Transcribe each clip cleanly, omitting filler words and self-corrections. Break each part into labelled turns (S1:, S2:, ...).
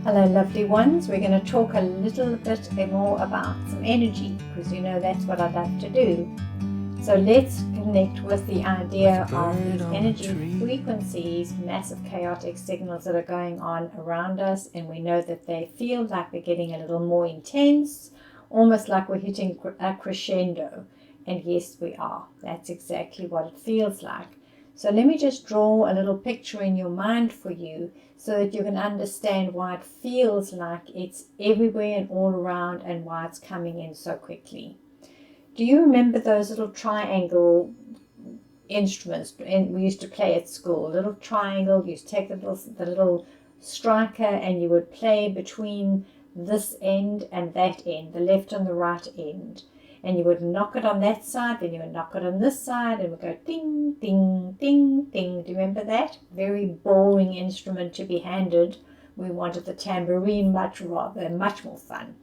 S1: Hello lovely ones, we're going to talk a little bit more about some energy, because you know that's what I love to do. So let's connect with the idea of these energy frequencies, massive chaotic signals that are going on around us, and we know that they feel like they're getting a little more intense, almost like we're hitting a crescendo. And yes, we are. That's exactly what it feels like. So let me just draw a little picture in your mind for you so that you can understand why it feels like it's everywhere and all around and why it's coming in so quickly. Do you remember those little triangle instruments we used to play at school? A little triangle, you used to take the little striker and you would play between this end and that end, the left and the right end. And you would knock it on that side, then you would knock it on this side, and it would go ding, ding, ding, ding. Do you remember that? Very boring instrument to be handed. We wanted the tambourine much rather, much more fun.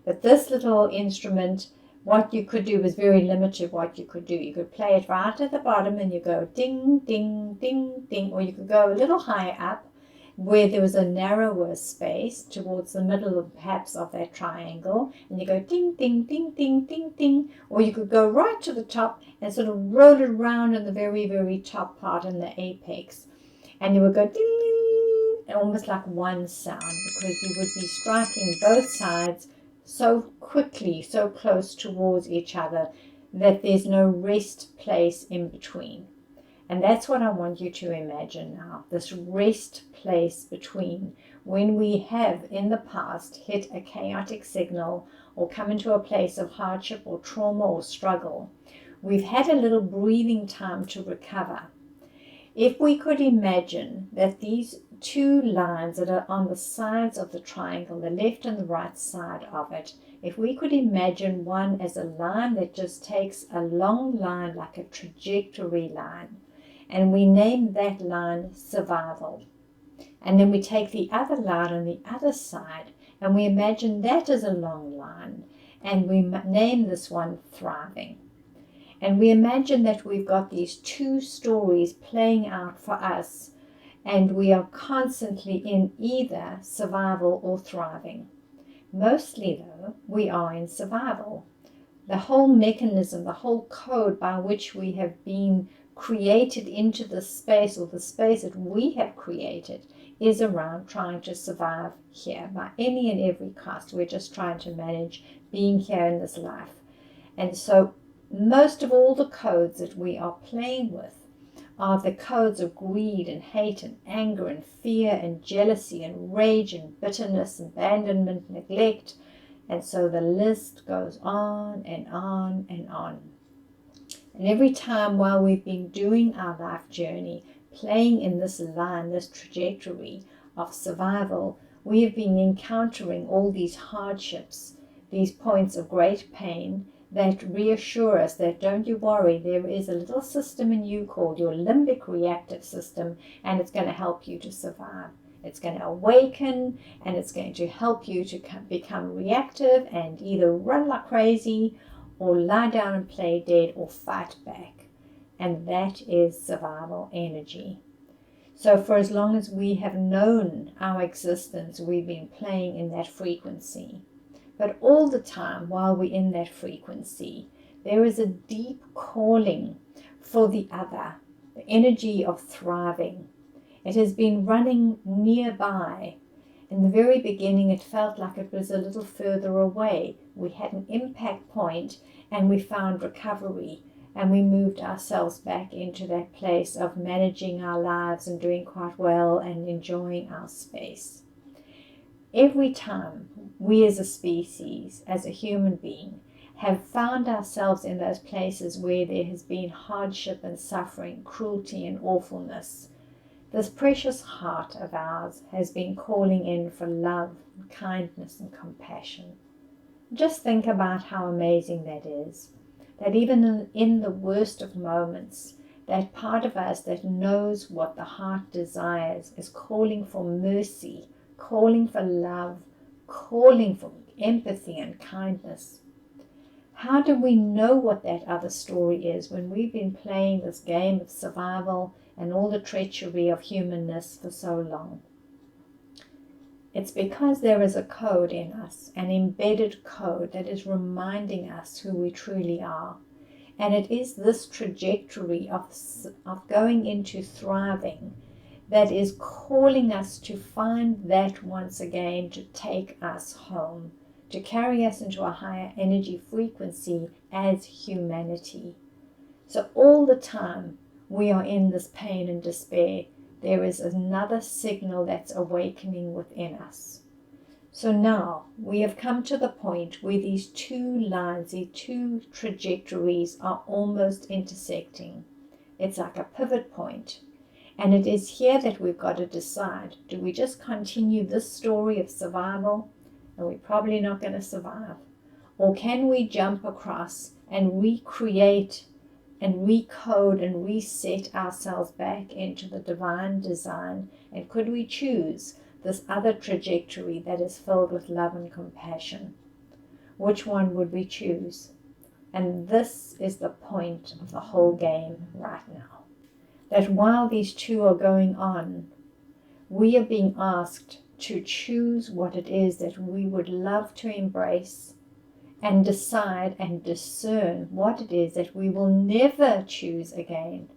S1: But this little instrument, what you could do was very limited what you could do. You could play it right at the bottom and you go ding, ding, ding, ding, or you could go a little higher up where there was a narrower space towards the middle perhaps of that triangle, and you go ding, ding, ding, ding, ding, ding, or you could go right to the top and sort of roll it around in the very, very top part in the apex, and you would go ding, almost like one sound, because you would be striking both sides so quickly, so close towards each other that there's no rest place in between. And that's what I want you to imagine now, this rest place between when we have in the past hit a chaotic signal or come into a place of hardship or trauma or struggle. We've had a little breathing time to recover. If we could imagine that these two lines that are on the sides of the triangle, the left and the right side of it, if we could imagine one as a line that just takes a long line like a trajectory line, and we name that line survival. And then we take the other line on the other side and we imagine that as a long line, and we name this one thriving. And we imagine that we've got these two stories playing out for us, and we are constantly in either survival or thriving. Mostly though, we are in survival. The whole mechanism, the whole code by which we have been created into the space, or the space that we have created, is around trying to survive here by any and every cost. We're just trying to manage being here in this life. And so most of all the codes that we are playing with are the codes of greed and hate and anger and fear and jealousy and rage and bitterness, abandonment, neglect. And so the list goes on and on and on. And every time while we've been doing our life journey, playing in this line, this trajectory of survival, we have been encountering all these hardships, these points of great pain that reassure us that don't you worry, there is a little system in you called your limbic reactive system, and it's going to help you to survive. It's going to awaken, and it's going to help you to become reactive and either run like crazy or lie down and play dead or fight back. And that is survival energy. So for as long as we have known our existence, we've been playing in that frequency. But all the time while we're in that frequency, there is a deep calling for the other, the energy of thriving. It has been running nearby. In the very beginning, it felt like it was a little further away. We had an impact point and we found recovery, and we moved ourselves back into that place of managing our lives and doing quite well and enjoying our space. Every time we as a species, as a human being, have found ourselves in those places where there has been hardship and suffering, cruelty and awfulness, this precious heart of ours has been calling in for love, and kindness and compassion. Just think about how amazing that is. That even in the worst of moments, that part of us that knows what the heart desires is calling for mercy, calling for love, calling for empathy and kindness. How do we know what that other story is when we've been playing this game of survival and all the treachery of humanness for so long? It's because there is a code in us, an embedded code that is reminding us who we truly are. And it is this trajectory of going into thriving that is calling us to find that once again, to take us home, to carry us into a higher energy frequency as humanity. So all the time we are in this pain and despair, there is another signal that's awakening within us. So now we have come to the point where these two lines, these two trajectories are almost intersecting. It's like a pivot point. And it is here that we've got to decide, do we just continue this story of survival? And we're probably not going to survive. Or can we jump across and recreate and recode and reset ourselves back into the divine design? And could we choose this other trajectory that is filled with love and compassion? Which one would we choose? And this is the point of the whole game right now. That while these two are going on, we are being asked to choose what it is that we would love to embrace, and decide and discern what it is that we will never choose again.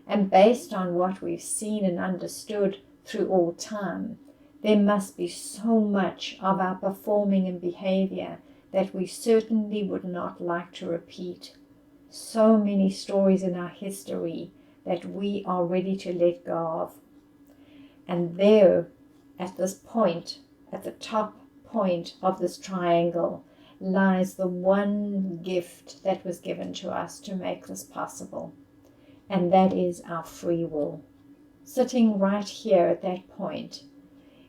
S1: And based on what we've seen and understood through all time, there must be so much of our performing and behavior that we certainly would not like to repeat. So many stories in our history that we are ready to let go of. And there, at this point, at the top point of this triangle, lies the one gift that was given to us to make this possible. And that is our free will. Sitting right here at that point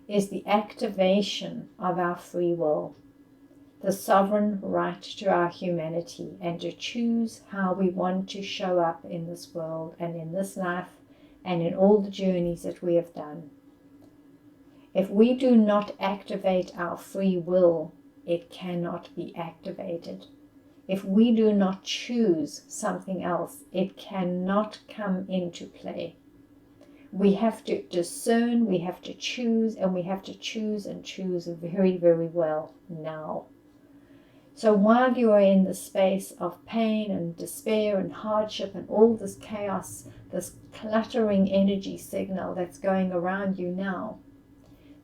S1: is the activation of our free will, the sovereign right to our humanity, and to choose how we want to show up in this world and in this life and in all the journeys that we have done. If we do not activate our free will, it cannot be activated. If we do not choose something else, it cannot come into play. We have to discern, we have to choose, and we have to choose and choose very, very well now. So while you are in the space of pain and despair and hardship and all this chaos, this cluttering energy signal that's going around you now,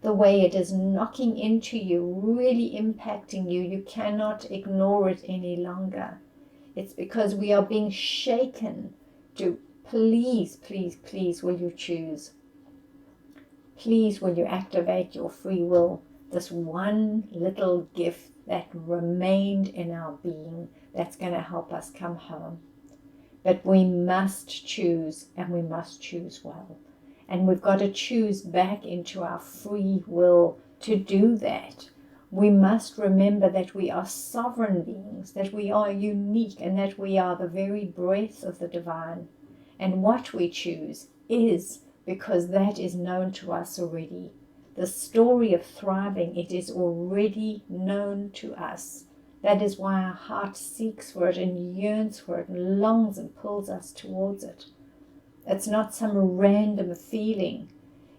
S1: the way it is knocking into you, really impacting you, you cannot ignore it any longer. It's because we are being shaken to please, please, please, will you choose? Please, will you activate your free will? This one little gift that remained in our being that's going to help us come home. But we must choose, and we must choose well. And we've got to choose back into our free will to do that. We must remember that we are sovereign beings, that we are unique, and that we are the very breath of the divine. And what we choose is because that is known to us already. The story of thriving, it is already known to us. That is why our heart seeks for it and yearns for it and longs and pulls us towards it. It's not some random feeling.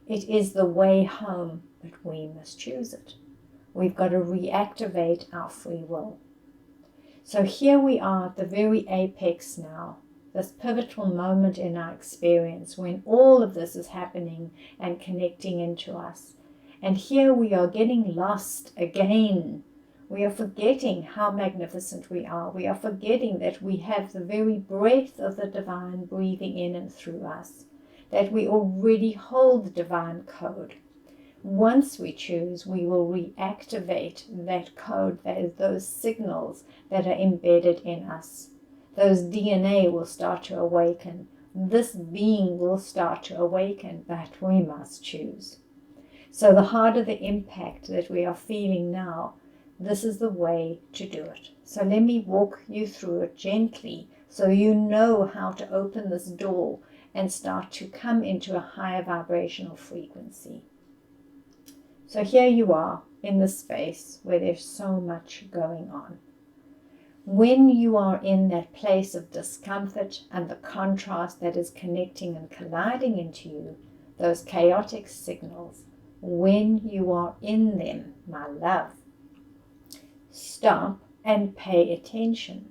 S1: It is the way home, but we must choose it. We've got to reactivate our free will. So here we are at the very apex now, this pivotal moment in our experience when all of this is happening and connecting into us. And here we are getting lost again. We are forgetting how magnificent we are. We are forgetting that we have the very breath of the divine breathing in and through us, that we already hold the divine code. Once we choose, we will reactivate that code, those signals that are embedded in us. Those DNA will start to awaken. This being will start to awaken, but we must choose. So the harder the impact that we are feeling now, this is the way to do it. So let me walk you through it gently so you know how to open this door and start to come into a higher vibrational frequency. So here you are in this space where there's so much going on. When you are in that place of discomfort and the contrast that is connecting and colliding into you, those chaotic signals, when you are in them, my love. Stop and pay attention.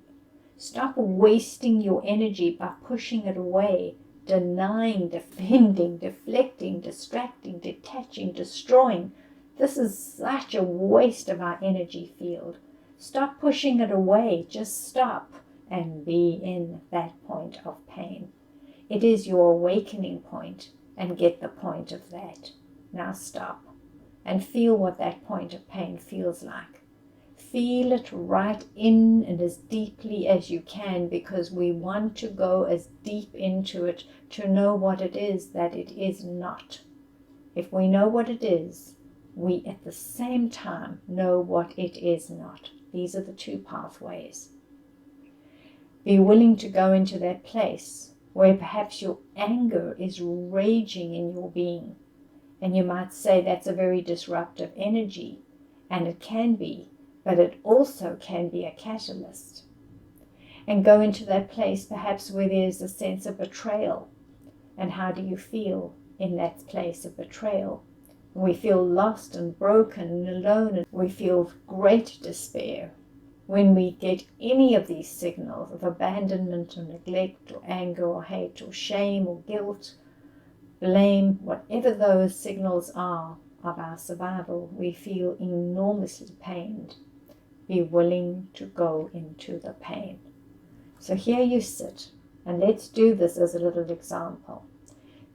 S1: Stop wasting your energy by pushing it away, denying, defending, deflecting, distracting, detaching, destroying. This is such a waste of our energy field. Stop pushing it away. Just stop and be in that point of pain. It is your awakening point, and get the point of that. Now stop and feel what that point of pain feels like. Feel it right in and as deeply as you can, because we want to go as deep into it to know what it is that it is not. If we know what it is, we at the same time know what it is not. These are the two pathways. Be willing to go into that place where perhaps your anger is raging in your being. And you might say that's a very disruptive energy, and it can be, but it also can be a catalyst. And go into that place perhaps where there's a sense of betrayal. And how do you feel in that place of betrayal? We feel lost and broken and alone, and we feel great despair. When we get any of these signals of abandonment or neglect or anger or hate or shame or guilt, blame, whatever those signals are of our survival, we feel enormously pained. Be willing to go into the pain. So here you sit, and let's do this as a little example,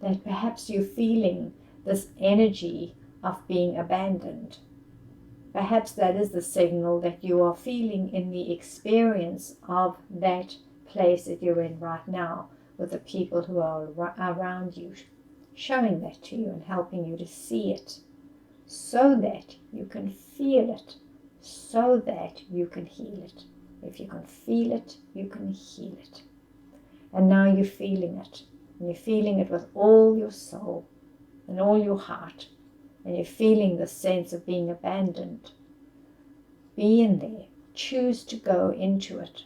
S1: that perhaps you're feeling this energy of being abandoned. Perhaps that is the signal that you are feeling in the experience of that place that you're in right now, with the people who are around you, showing that to you and helping you to see it, so that you can feel it, so that you can heal it. If you can feel it, you can heal it. And now you're feeling it, and you're feeling it with all your soul and all your heart, and you're feeling the sense of being abandoned. Be in there. Choose to go into it.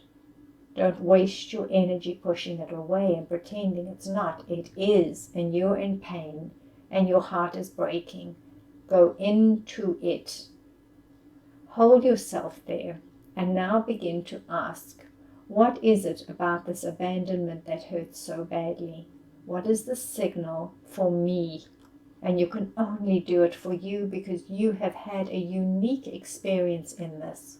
S1: Don't waste your energy pushing it away and pretending it's not. It is, and you're in pain, and your heart is breaking. Go into it. Hold yourself there, and now begin to ask, what is it about this abandonment that hurts so badly? What is the signal for me? And you can only do it for you, because you have had a unique experience in this.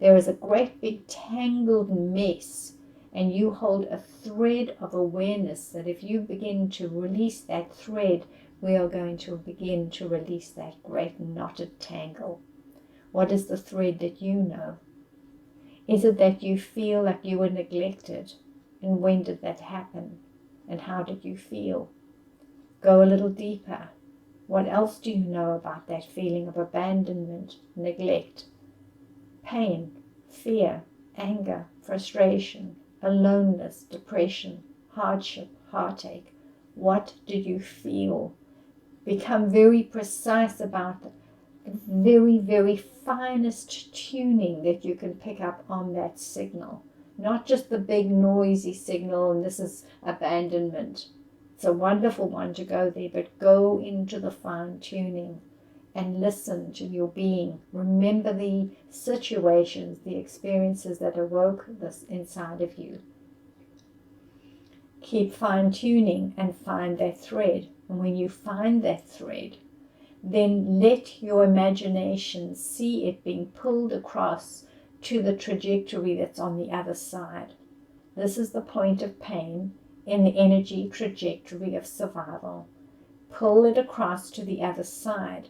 S1: There is a great big tangled mess, and you hold a thread of awareness that if you begin to release that thread, we are going to begin to release that great knotted tangle. What is the thread that you know? Is it that you feel like you were neglected? And when did that happen? And how did you feel? Go a little deeper. What else do you know about that feeling of abandonment, neglect, pain, fear, anger, frustration, aloneness, depression, hardship, heartache? What did you feel? Become very precise about the very, very finest tuning that you can pick up on that signal. Not just the big noisy signal, and this is abandonment. It's a wonderful one to go there, but go into the fine tuning and listen to your being. Remember the situations, the experiences that awoke this inside of you. Keep fine tuning and find that thread. And when you find that thread, then let your imagination see it being pulled across to the trajectory that's on the other side. This is the point of pain in the energy trajectory of survival. Pull it across to the other side.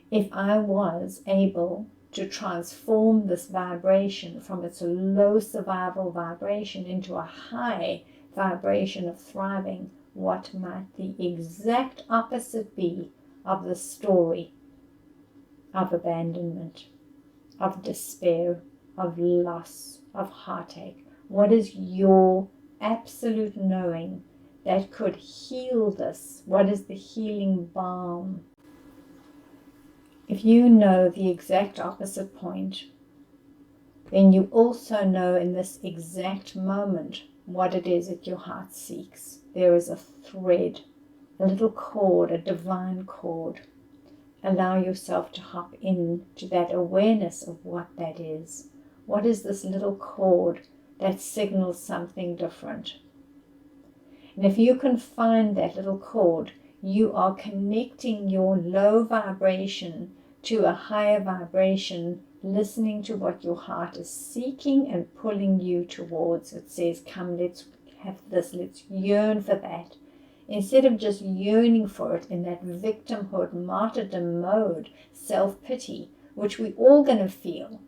S1: If I was able to transform this vibration from its low survival vibration into a high vibration of thriving, what might the exact opposite be of the story of abandonment, of despair, of loss, of heartache? What is your absolute knowing that could heal this? What is the healing balm? If you know the exact opposite point, then you also know in this exact moment what it is that your heart seeks. There is a thread, a little cord, a divine cord allow yourself to hop into that awareness of what that is. What is this little chord that signals something different? And if you can find that little chord, you are connecting your low vibration to a higher vibration, listening to what your heart is seeking and pulling you towards. It says, come, let's have this, let's yearn for that. Instead of just yearning for it in that victimhood, martyrdom mode, self-pity, which we're all going to feel.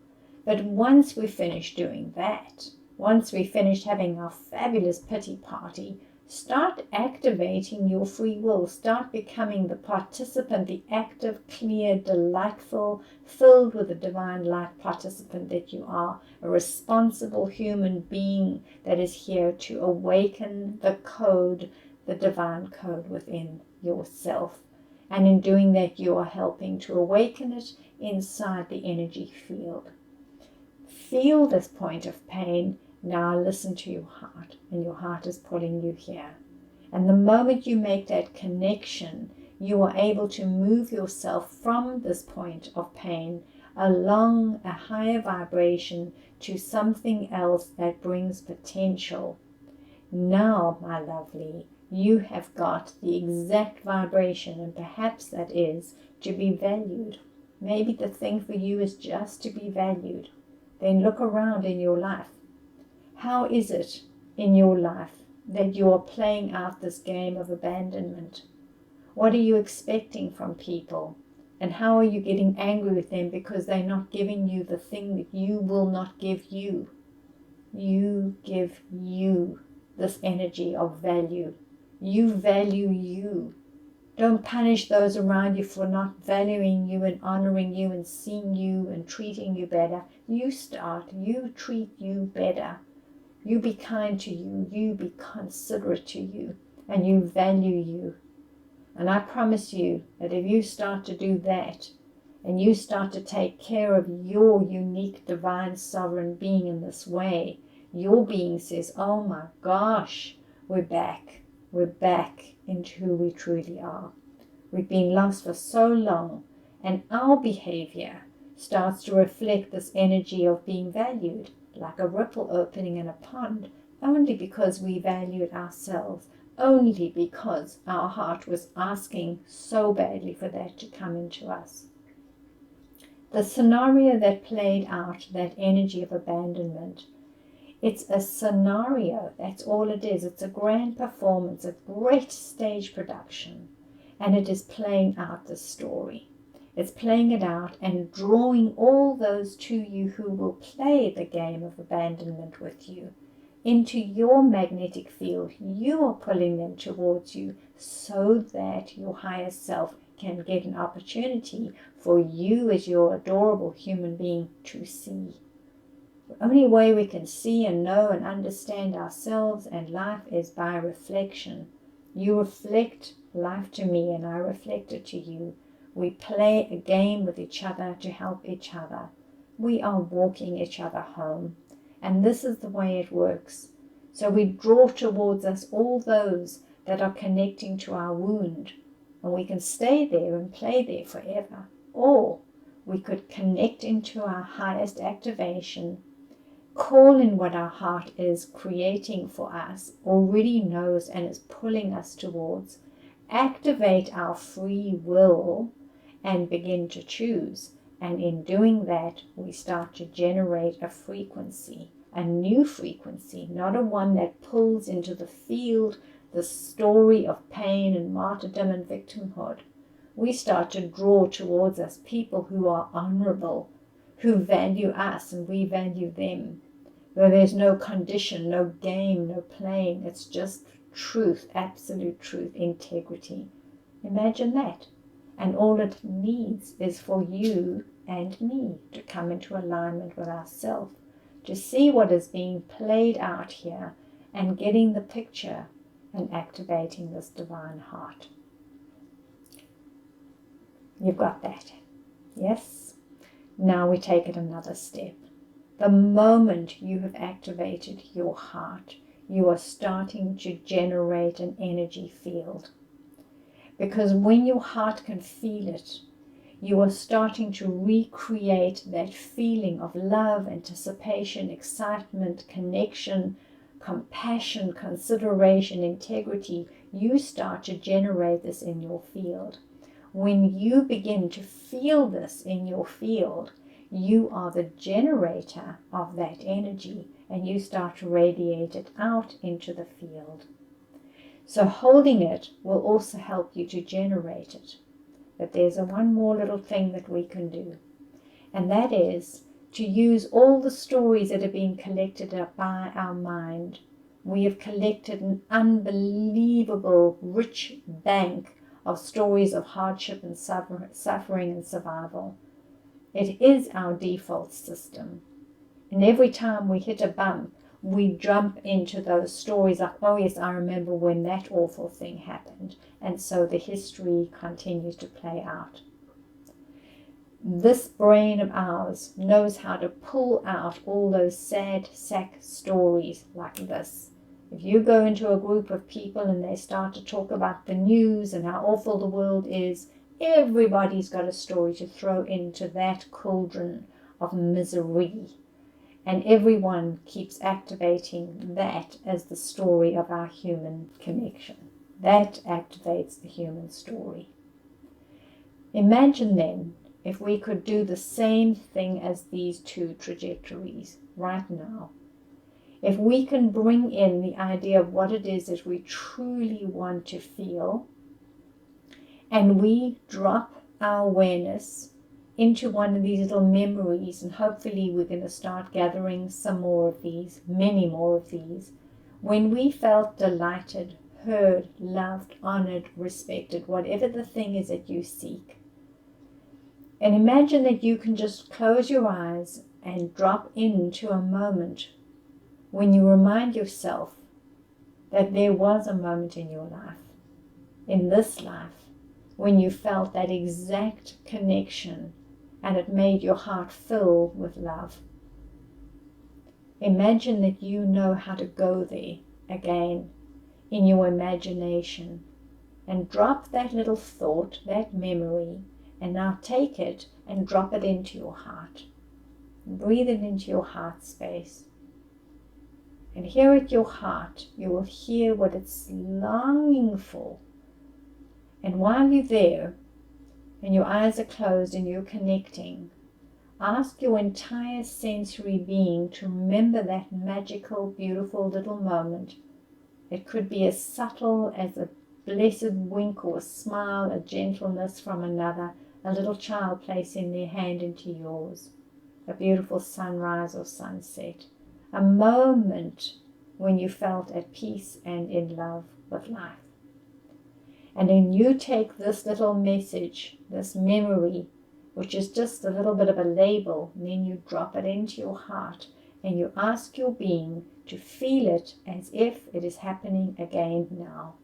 S1: But once we finish doing that, once we finish having our fabulous pity party, start activating your free will. Start becoming the participant, the active, clear, delightful, filled with the divine light participant that you are, a responsible human being that is here to awaken the code, the divine code within yourself. And in doing that, you are helping to awaken it inside the energy field. Feel this point of pain. Now listen to your heart, and your heart is pulling you here. And the moment you make that connection, you are able to move yourself from this point of pain along a higher vibration to something else that brings potential. Now, my lovely, you have got the exact vibration, and perhaps that is to be valued. Maybe the thing for you is just to be valued. Then look around in your life. How is it in your life that you are playing out this game of abandonment? What are you expecting from people? And how are you getting angry with them because they're not giving you the thing that you will not give you? You give you this energy of value. You value you. Don't punish those around you for not valuing you and honoring you and seeing you and treating you better. You start. You treat you better. You be kind to you. You be considerate to you. And you value you. And I promise you that if you start to do that, and you start to take care of your unique divine sovereign being in this way, your being says, oh my gosh, we're back. We're back into who we truly are. We've been lost for so long, and our behavior starts to reflect this energy of being valued, like a ripple opening in a pond, only because we valued ourselves, only because our heart was asking so badly for that to come into us. The scenario that played out, that energy of abandonment, it's a scenario, that's all it is. It's a grand performance, a great stage production, and it is playing out the story. It's playing it out and drawing all those to you who will play the game of abandonment with you into your magnetic field. You are pulling them towards you so that your higher self can get an opportunity for you as your adorable human being to see. The only way we can see and know and understand ourselves and life is by reflection. You reflect life to me and I reflect it to you. We play a game with each other to help each other. We are walking each other home. And this is the way it works. So we draw towards us all those that are connecting to our wound. And we can stay there and play there forever. Or we could connect into our highest activation, call in what our heart is creating for us, already knows and is pulling us towards, activate our free will and begin to choose. And in doing that, we start to generate a frequency, a new frequency, not a one that pulls into the field the story of pain and martyrdom and victimhood. We start to draw towards us people who are honorable, who value us and we value them, where there's no condition, no game, no playing. It's just truth, absolute truth, integrity. Imagine that. And all it needs is for you and me to come into alignment with ourselves, to see what is being played out here and getting the picture and activating this divine heart. You've got that. Yes? Now we take it another step. The moment you have activated your heart, you are starting to generate an energy field. Because when your heart can feel it, you are starting to recreate that feeling of love, anticipation, excitement, connection, compassion, consideration, integrity. You start to generate this in your field. When you begin to feel this in your field, you are the generator of that energy, and you start to radiate it out into the field. So holding it will also help you to generate it. But there's one more little thing that we can do, and that is to use all the stories that have been collected up by our mind. We have collected an unbelievable rich bank of stories of hardship and suffering and survival. It is our default system. And every time we hit a bump, we jump into those stories like, oh yes, I remember when that awful thing happened. And so the history continues to play out. This brain of ours knows how to pull out all those sad sack stories like this. If you go into a group of people and they start to talk about the news and how awful the world is, everybody's got a story to throw into that cauldron of misery. And everyone keeps activating that as the story of our human connection. That activates the human story. Imagine then if we could do the same thing as these two trajectories right now. If we can bring in the idea of what it is that we truly want to feel, and we drop our awareness into one of these little memories, and hopefully we're going to start gathering some more of these, many more of these, when we felt delighted, heard, loved, honored, respected, whatever the thing is that you seek. And imagine that you can just close your eyes and drop into a moment when you remind yourself that there was a moment in your life, in this life, when you felt that exact connection and it made your heart fill with love. Imagine that you know how to go there again in your imagination, and drop that little thought, that memory, and now take it and drop it into your heart. Breathe it into your heart space. And here at your heart, you will hear what it's longing for. And while you're there, and your eyes are closed and you're connecting, ask your entire sensory being to remember that magical, beautiful little moment. It could be as subtle as a blessed wink or a smile, a gentleness from another, a little child placing their hand into yours, a beautiful sunrise or sunset, a moment when you felt at peace and in love with life. And then you take this little message, this memory, which is just a little bit of a label, and then you drop it into your heart, and you ask your being to feel it as if it is happening again now.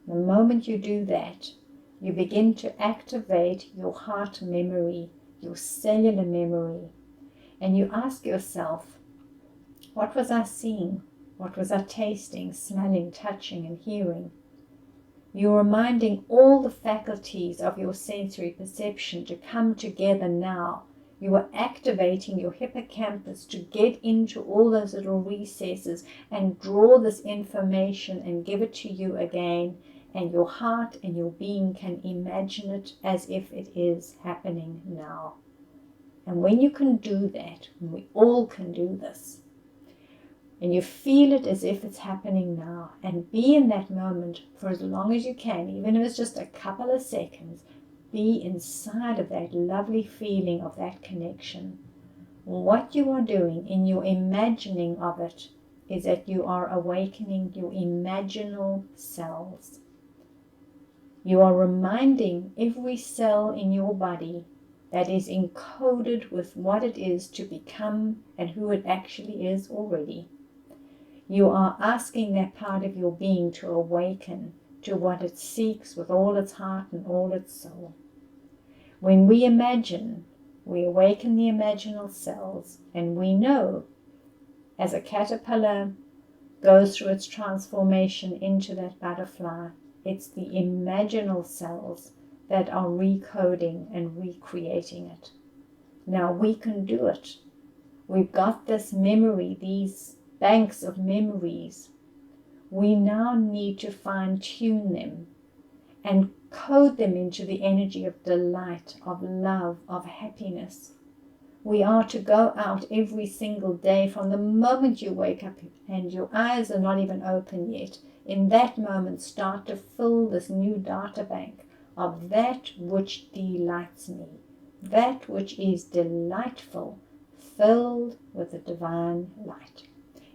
S1: The moment you do that, you begin to activate your heart memory, your cellular memory, and you ask yourself, what was I seeing? What was I tasting, smelling, touching, and hearing? You're reminding all the faculties of your sensory perception to come together now. You are activating your hippocampus to get into all those little recesses and draw this information and give it to you again. And your heart and your being can imagine it as if it is happening now. And when you can do that, and we all can do this, and you feel it as if it's happening now, and be in that moment for as long as you can, even if it's just a couple of seconds, be inside of that lovely feeling of that connection. What you are doing in your imagining of it is that you are awakening your imaginal cells. You are reminding every cell in your body that is encoded with what it is to become and who it actually is already. You are asking that part of your being to awaken to what it seeks with all its heart and all its soul. When we imagine, we awaken the imaginal cells, and we know as a caterpillar goes through its transformation into that butterfly, it's the imaginal cells that are recoding and recreating it. Now we can do it. We've got this memory, these banks of memories. We now need to fine-tune them and code them into the energy of delight, of love, of happiness. We are to go out every single day from the moment you wake up and your eyes are not even open yet. In that moment, start to fill this new data bank of that which delights me, that which is delightful, filled with the divine light.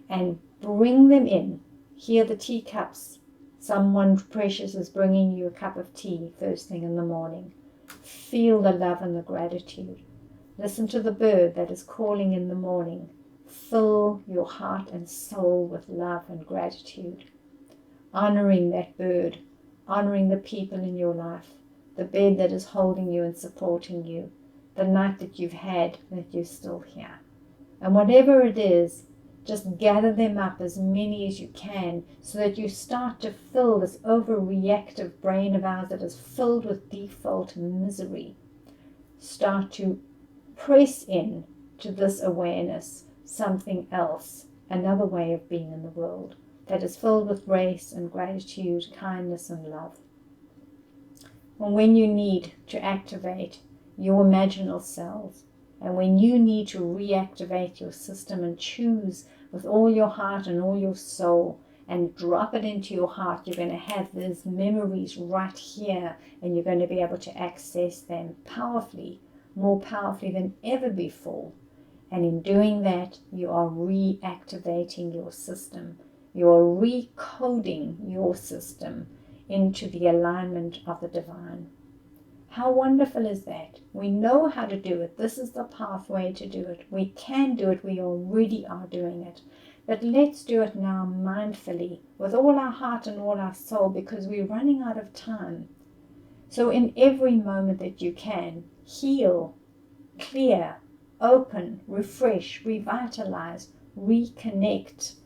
S1: And bring them in. Hear the teacups. Someone precious is bringing you a cup of tea first thing in the morning. Feel the love and the gratitude. Listen to the bird that is calling in the morning. Fill your heart and soul with love and gratitude. Honoring that bird, honoring the people in your life, the bed that is holding you and supporting you, the night that you've had, that you're still here. And whatever it is, just gather them up, as many as you can, so that you start to fill this overreactive brain of ours that is filled with default misery. Start to press in to this awareness, something else, another way of being in the world that is filled with grace and gratitude, kindness and love. And when you need to activate your imaginal cells, and when you need to reactivate your system and choose with all your heart and all your soul and drop it into your heart, you're going to have these memories right here, and you're going to be able to access them powerfully, more powerfully than ever before. And in doing that, you are reactivating your system. You are recoding your system into the alignment of the divine. How wonderful is that? We know how to do it. This is the pathway to do it. We can do it. We already are doing it. But let's do it now mindfully, with all our heart and all our soul, because we're running out of time. So in every moment that you can, heal, clear, open, refresh, revitalize, reconnect.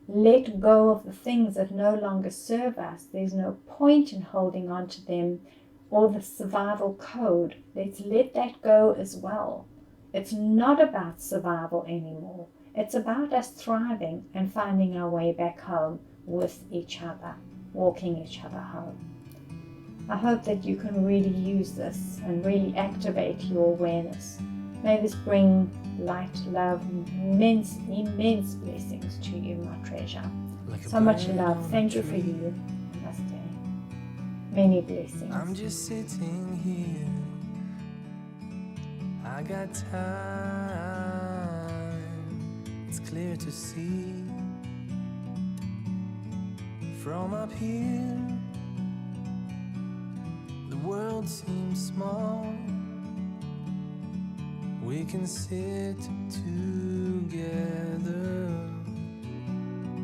S1: Let go of the things that no longer serve us. There's no point in holding on to them, or the survival code. Let's let that go as well. It's not about survival anymore. It's about us thriving and finding our way back home with each other, walking each other home. I hope that you can really use this and really activate your awareness. May this bring light, love, immense blessings to you, my treasure. So much love. Thank you for you. Namaste. Many blessings.
S2: I'm just sitting here. I got time. It's clear to see from up here. The world seems small. We can sit together.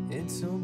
S2: It's so